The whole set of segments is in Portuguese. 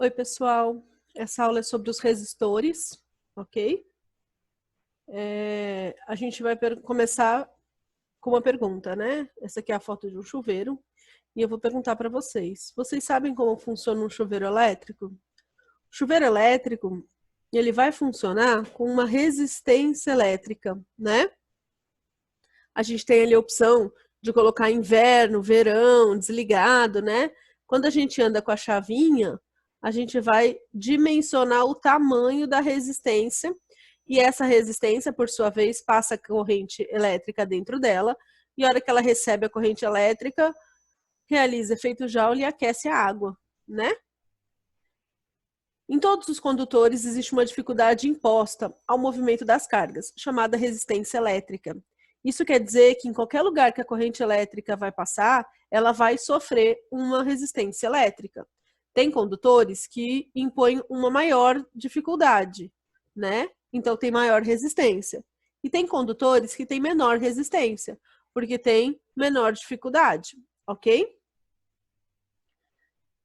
Oi, pessoal. Essa aula é sobre os resistores, ok? A gente vai começar com uma pergunta, né? Essa aqui é a foto de um chuveiro. E eu vou perguntar para vocês. Vocês sabem como funciona um chuveiro elétrico? O chuveiro elétrico, ele vai funcionar com uma resistência elétrica, né? A gente tem ali a opção de colocar inverno, verão, desligado, né? Quando a gente anda com a chavinha, a gente vai dimensionar o tamanho da resistência e essa resistência, por sua vez, passa a corrente elétrica dentro dela e a hora que ela recebe a corrente elétrica, realiza efeito Joule e aquece a água, né? Em todos os condutores existe uma dificuldade imposta ao movimento das cargas, chamada resistência elétrica. Isso quer dizer que em qualquer lugar que a corrente elétrica vai passar, ela vai sofrer uma resistência elétrica. Tem condutores que impõem uma maior dificuldade, né? Então tem maior resistência. E tem condutores que têm menor resistência, porque tem menor dificuldade, ok?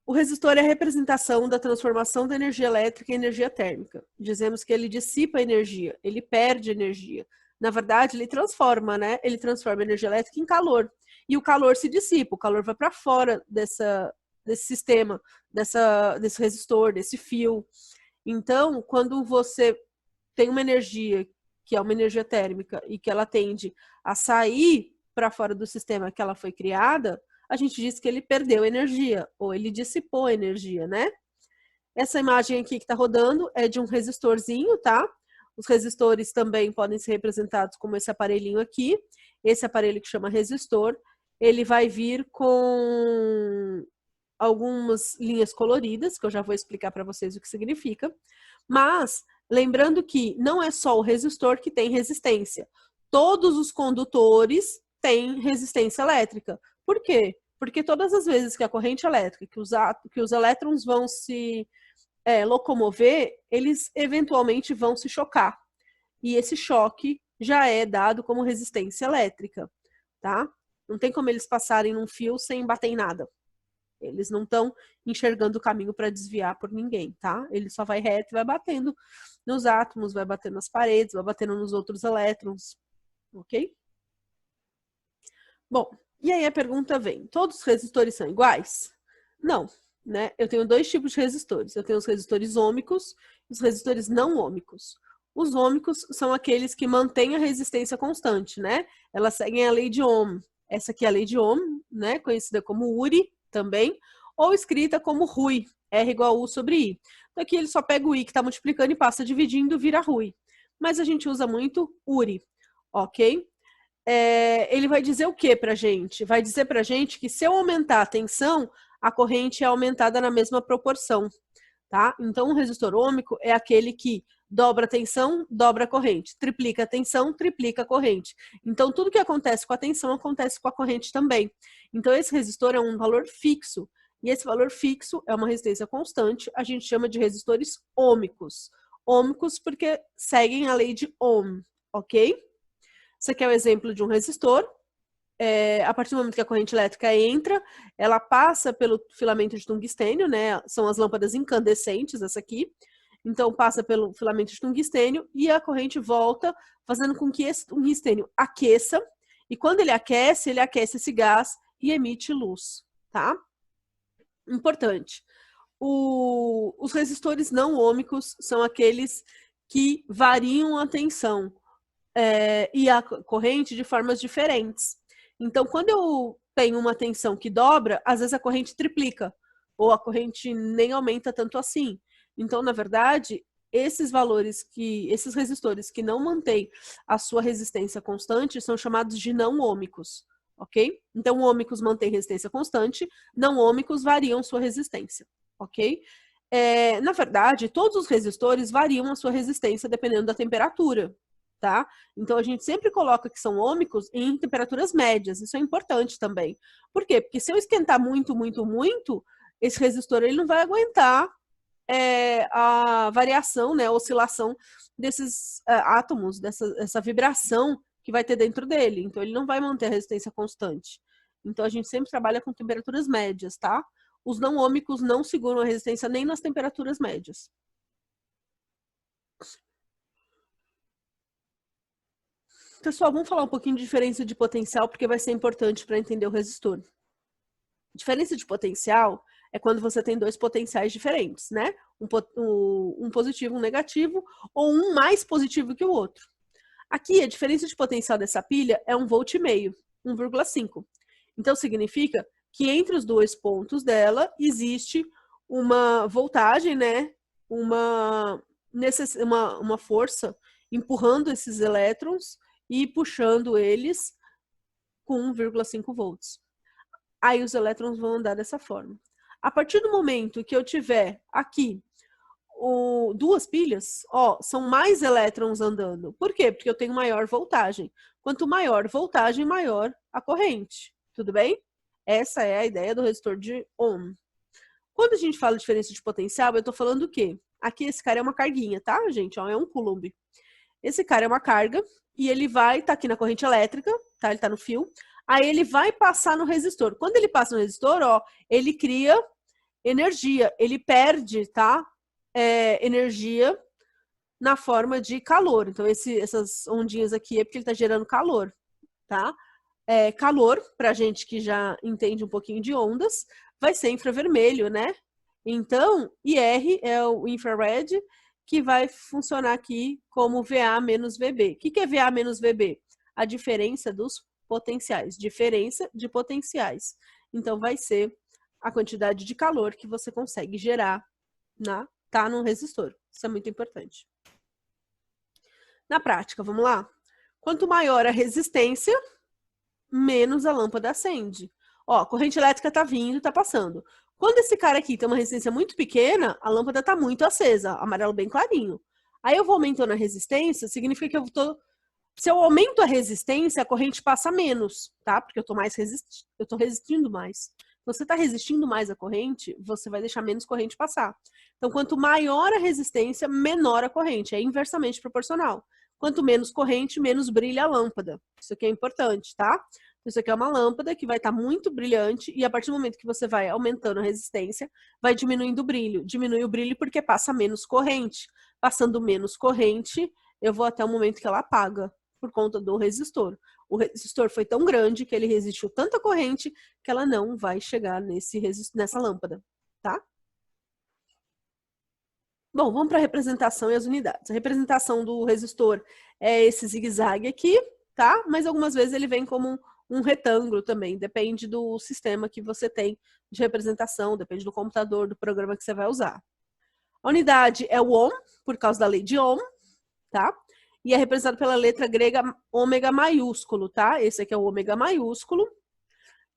O resistor é a representação da transformação da energia elétrica em energia térmica. Dizemos que ele dissipa energia, ele perde energia. Na verdade, ele transforma, né? Ele transforma a energia elétrica em calor. E o calor se dissipa, o calor vai para fora desse sistema, desse resistor, desse fio. Então, quando você tem uma energia que é uma energia térmica e que ela tende a sair para fora do sistema que ela foi criada, a gente diz que ele perdeu energia, ou ele dissipou energia, né? Essa imagem aqui que está rodando é de um resistorzinho, tá? Os resistores também podem ser representados como esse aparelhinho aqui. Esse aparelho que chama resistor, ele vai vir com algumas linhas coloridas, que eu já vou explicar para vocês o que significa. Mas, lembrando que não é só o resistor que tem resistência. Todos os condutores têm resistência elétrica. Por quê? Porque todas as vezes que a corrente elétrica, que os elétrons vão se locomover, eles eventualmente vão se chocar. E esse choque já é dado como resistência elétrica, tá? Não tem como eles passarem num fio sem bater em nada. Eles não estão enxergando o caminho para desviar por ninguém, tá? Ele só vai reto e vai batendo nos átomos, vai batendo nas paredes, vai batendo nos outros elétrons, ok? Bom, e aí a pergunta vem, todos os resistores são iguais? Não, né? Eu tenho dois tipos de resistores. Eu tenho os resistores ômicos e os resistores não ômicos. Os ômicos são aqueles que mantêm a resistência constante, né? Elas seguem a lei de Ohm. Essa aqui é a lei de Ohm, né? Conhecida como Uri também, ou escrita como Rui, R igual U sobre I. Então aqui ele só pega o I que está multiplicando e passa dividindo, vira Rui. Mas a gente usa muito Uri, ok? Ele vai dizer o que pra gente? Vai dizer pra gente que se eu aumentar a tensão, a corrente é aumentada na mesma proporção, tá? Então, um resistor ômico é aquele que dobra a tensão, dobra a corrente. Triplica a tensão, triplica a corrente. Então, tudo que acontece com a tensão acontece com a corrente também. Então, esse resistor é um valor fixo. E esse valor fixo é uma resistência constante. A gente chama de resistores ômicos. Ômicos porque seguem a lei de Ohm, ok? Esse aqui é o exemplo de um resistor. A partir do momento que a corrente elétrica entra, ela passa pelo filamento de tungstênio, né? São as lâmpadas incandescentes, essa aqui. Então, passa pelo filamento de tungstênio e a corrente volta, fazendo com que esse tungstênio aqueça. E quando ele aquece esse gás e emite luz, tá? Importante. Os resistores não ômicos são aqueles que variam a tensão e a corrente de formas diferentes. Então, quando eu tenho uma tensão que dobra, às vezes a corrente triplica, ou a corrente nem aumenta tanto assim. Então, na verdade, esses resistores que não mantêm a sua resistência constante são chamados de não ômicos, ok? Então, ômicos mantêm resistência constante, não ômicos variam sua resistência, ok? Na verdade, todos os resistores variam a sua resistência dependendo da temperatura, tá? Então, a gente sempre coloca que são ômicos em temperaturas médias. Isso é importante também. Por quê? Porque se eu esquentar muito, muito, muito, esse resistor ele não vai aguentar a variação, né, a oscilação desses átomos, dessa vibração que vai ter dentro dele. Então, ele não vai manter a resistência constante. Então, a gente sempre trabalha com temperaturas médias, tá? Os não ômicos não seguram a resistência nem nas temperaturas médias. Pessoal, vamos falar um pouquinho de diferença de potencial, porque vai ser importante para entender o resistor. Diferença de potencial é quando você tem dois potenciais diferentes, né? Um positivo, um negativo, ou um mais positivo que o outro. Aqui, a diferença de potencial dessa pilha é 1,5 volt, 1,5. Então, significa que entre os dois pontos dela existe uma voltagem, né? Uma força empurrando esses elétrons e puxando eles com 1,5 volts. Aí os elétrons vão andar dessa forma. A partir do momento que eu tiver aqui duas pilhas, ó, são mais elétrons andando. Por quê? Porque eu tenho maior voltagem. Quanto maior voltagem, maior a corrente. Tudo bem? Essa é a ideia do resistor de Ohm. Quando a gente fala de diferença de potencial, eu tô falando o quê? Aqui esse cara é uma carguinha, tá, gente? Ó, é 1 coulomb. Esse cara é uma carga e ele vai tá aqui na corrente elétrica, tá? Ele tá no fio. Aí ele vai passar no resistor. Quando ele passa no resistor, ó, ele cria energia. Ele perde, tá? Energia na forma de calor. Então, essas ondinhas aqui é porque ele está gerando calor, tá? Calor, para gente que já entende um pouquinho de ondas, vai ser infravermelho, né? Então, IR é o infrared, que vai funcionar aqui como VA menos VB. O que é VA menos VB? A diferença dos potenciais. Diferença de potenciais. Então, vai ser a quantidade de calor que você consegue gerar tá no resistor. Isso é muito importante. Na prática, vamos lá? Quanto maior a resistência, menos a lâmpada acende. Ó, a corrente elétrica tá vindo, tá passando. Quando esse cara aqui tem uma resistência muito pequena, a lâmpada tá muito acesa, amarelo bem clarinho. Aí eu vou aumentando a resistência, significa que se eu aumento a resistência, a corrente passa menos, tá? Porque eu tô resistindo mais. Você está resistindo mais à corrente, você vai deixar menos corrente passar. Então, quanto maior a resistência, menor a corrente. É inversamente proporcional. Quanto menos corrente, menos brilha a lâmpada. Isso aqui é importante, tá? Isso aqui é uma lâmpada que vai estar muito brilhante e a partir do momento que você vai aumentando a resistência, vai diminuindo o brilho. Diminui o brilho porque passa menos corrente. Passando menos corrente, eu vou até o momento que ela apaga, por conta do resistor. O resistor foi tão grande que ele resistiu tanta corrente que ela não vai chegar nessa lâmpada, tá? Bom, vamos para a representação e as unidades. A representação do resistor é esse zigue-zague aqui, tá? Mas algumas vezes ele vem como um retângulo também, depende do sistema que você tem de representação, depende do computador, do programa que você vai usar. A unidade é o ohm, por causa da lei de Ohm, tá? E é representado pela letra grega ômega maiúsculo, tá? Esse aqui é o ômega maiúsculo.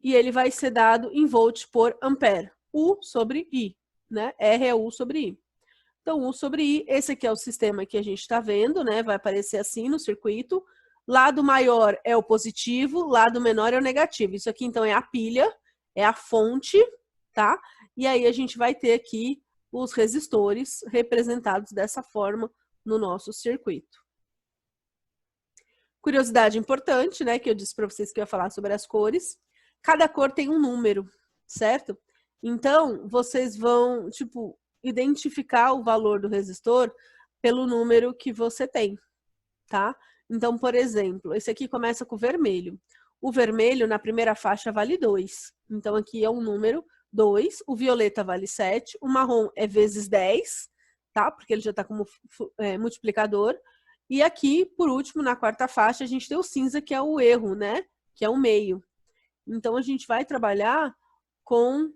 E ele vai ser dado em volt por ampere. U sobre I, né? R é U sobre I. Então, U sobre I, esse aqui é o sistema que a gente está vendo, né? Vai aparecer assim no circuito. Lado maior é o positivo, lado menor é o negativo. Isso aqui, então, é a pilha, é a fonte, tá? E aí a gente vai ter aqui os resistores representados dessa forma no nosso circuito. Curiosidade importante, né, que eu disse para vocês que eu ia falar sobre as cores. Cada cor tem um número, certo? Então, vocês vão, tipo, identificar o valor do resistor pelo número que você tem, tá? Então, por exemplo, esse aqui começa com vermelho. O vermelho, na primeira faixa, vale 2. Então, aqui é um número 2. O violeta vale 7. O marrom é vezes 10, tá? Porque ele já está como multiplicador. E aqui, por último, na quarta faixa, a gente tem o cinza, que é o erro, né? Que é o meio. Então, a gente vai trabalhar com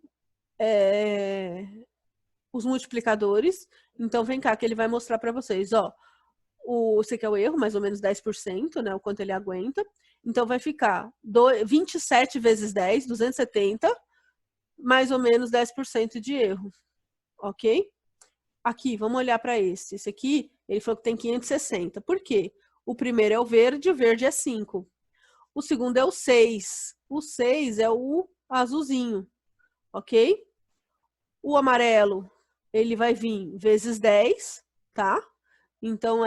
os multiplicadores. Então, vem cá, que ele vai mostrar para vocês, ó. Esse aqui é o erro, mais ou menos 10%, né? O quanto ele aguenta. Então, vai ficar 27 vezes 10, 270, mais ou menos 10% de erro. Ok? Aqui, vamos olhar para esse. Esse aqui, ele falou que tem 560. Por quê? O primeiro é o verde é 5. O segundo é o 6. O 6 é o azulzinho, ok? O amarelo, ele vai vir vezes 10, tá? Então,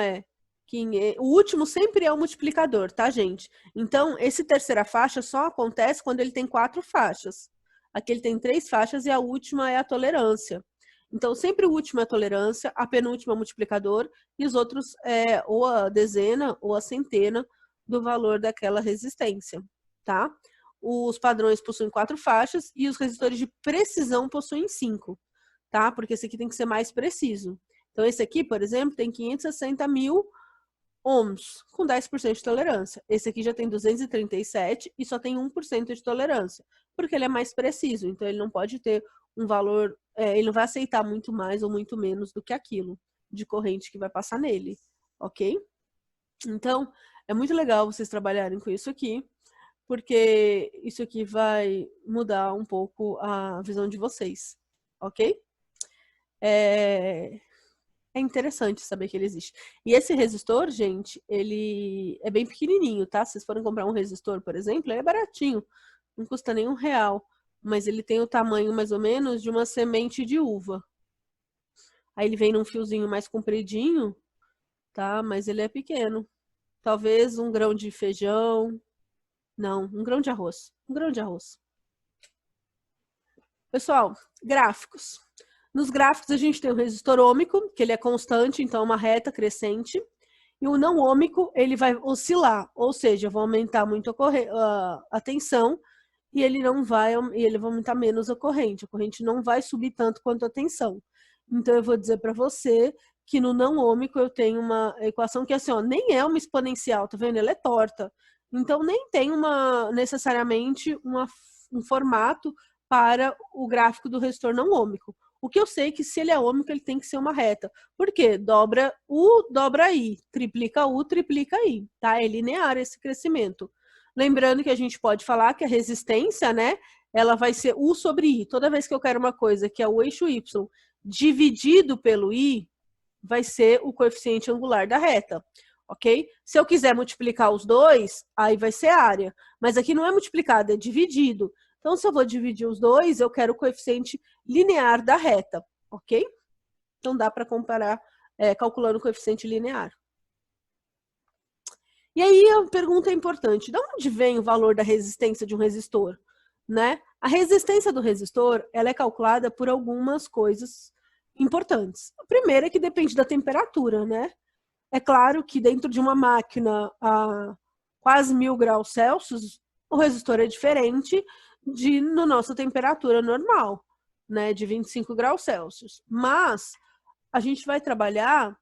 o último sempre é o multiplicador, tá, gente? Então, esse terceira faixa só acontece quando ele tem 4 faixas. Aqui ele tem 3 faixas e a última é a tolerância. Então, sempre o último é a tolerância, a penúltima é o multiplicador e os outros é ou a dezena ou a centena do valor daquela resistência, tá? Os padrões possuem 4 faixas e os resistores de precisão possuem 5, tá? Porque esse aqui tem que ser mais preciso. Então, esse aqui, por exemplo, tem 560.000 ohms, com 10% de tolerância. Esse aqui já tem 237 e só tem 1% de tolerância, porque ele é mais preciso, então ele não pode ter um valor, ele não vai aceitar muito mais ou muito menos do que aquilo de corrente que vai passar nele, ok? Então, é muito legal vocês trabalharem com isso aqui, porque isso aqui vai mudar um pouco a visão de vocês, ok? É interessante saber que ele existe. E esse resistor, gente, ele é bem pequenininho, tá? Se vocês forem comprar um resistor, por exemplo, ele é baratinho. Não custa nem R$1. Mas ele tem o tamanho, mais ou menos, de uma semente de uva. Aí ele vem num fiozinho mais compridinho, tá? Mas ele é pequeno. Talvez um grão de feijão. Não, um grão de arroz. Um grão de arroz. Pessoal, gráficos. Nos gráficos a gente tem o resistor ômico, que ele é constante, então é uma reta crescente. E o não ômico, ele vai oscilar, ou seja, vai aumentar muito a tensão e ele vai aumentar menos a corrente não vai subir tanto quanto a tensão. Então eu vou dizer para você que no não ômico eu tenho uma equação que assim, ó, nem é uma exponencial, tá vendo? Ela é torta. Então nem tem necessariamente um formato para o gráfico do resistor não ômico. O que eu sei é que se ele é ômico, ele tem que ser uma reta. Por quê? Dobra U, dobra I. Triplica U, triplica I. Tá? É linear esse crescimento. Lembrando que a gente pode falar que a resistência, né? Ela vai ser U sobre I. Toda vez que eu quero uma coisa que é o eixo Y dividido pelo I, vai ser o coeficiente angular da reta. Ok? Se eu quiser multiplicar os dois, aí vai ser área. Mas aqui não é multiplicado, é dividido. Então, se eu vou dividir os dois, eu quero o coeficiente linear da reta, ok? Então, dá para comparar calculando o coeficiente linear. E aí, a pergunta é importante. De onde vem o valor da resistência de um resistor? Né? A resistência do resistor, ela é calculada por algumas coisas importantes. A primeira é que depende da temperatura, né? É claro que dentro de uma máquina a quase 1000 graus Celsius, o resistor é diferente na nossa temperatura normal, né, de 25 graus Celsius. Mas a gente vai trabalhar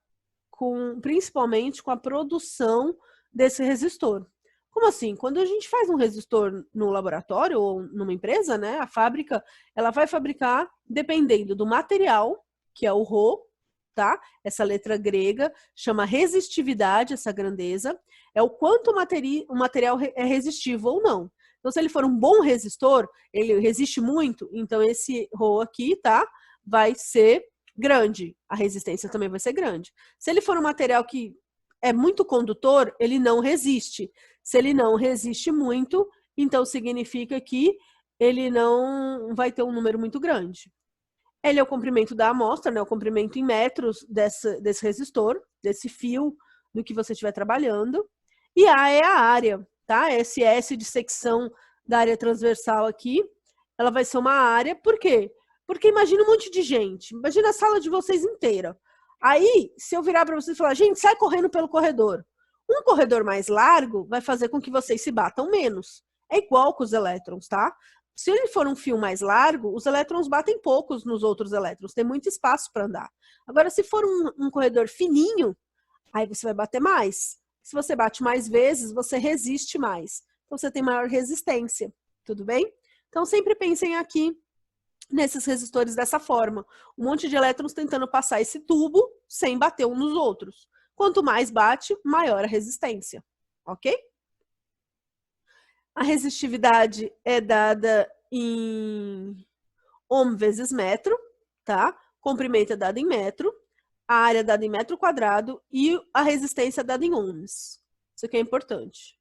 principalmente com a produção desse resistor. Como assim? Quando a gente faz um resistor no laboratório ou numa empresa, né, a fábrica, ela vai fabricar dependendo do material, que é o Rho, tá? Essa letra grega chama resistividade, essa grandeza, é o quanto o material é resistivo ou não. Então, se ele for um bom resistor, ele resiste muito, então esse Rho aqui, tá? Vai ser grande. A resistência também vai ser grande. Se ele for um material que é muito condutor, ele não resiste. Se ele não resiste muito, então significa que ele não vai ter um número muito grande. Ele é o comprimento da amostra, né? O comprimento em metros desse resistor, desse fio do que você estiver trabalhando. E A é a área, tá? Esse S de secção da área transversal aqui, ela vai ser uma área, por quê? Porque imagina um monte de gente, imagina a sala de vocês inteira. Aí, se eu virar para vocês e falar, gente, sai correndo pelo corredor. Um corredor mais largo vai fazer com que vocês se batam menos. É igual com os elétrons, tá? Se ele for um fio mais largo, os elétrons batem poucos nos outros elétrons, tem muito espaço para andar. Agora, se for um corredor fininho, aí você vai bater mais. Se você bate mais vezes, você resiste mais. Então, você tem maior resistência, tudo bem? Então, sempre pensem aqui nesses resistores dessa forma. Um monte de elétrons tentando passar esse tubo sem bater uns nos outros. Quanto mais bate, maior a resistência, ok? A resistividade é dada em ohm vezes metro, tá? Comprimento é dado em metro, a área é dada em metro quadrado e a resistência é dada em ohms. Isso aqui é importante.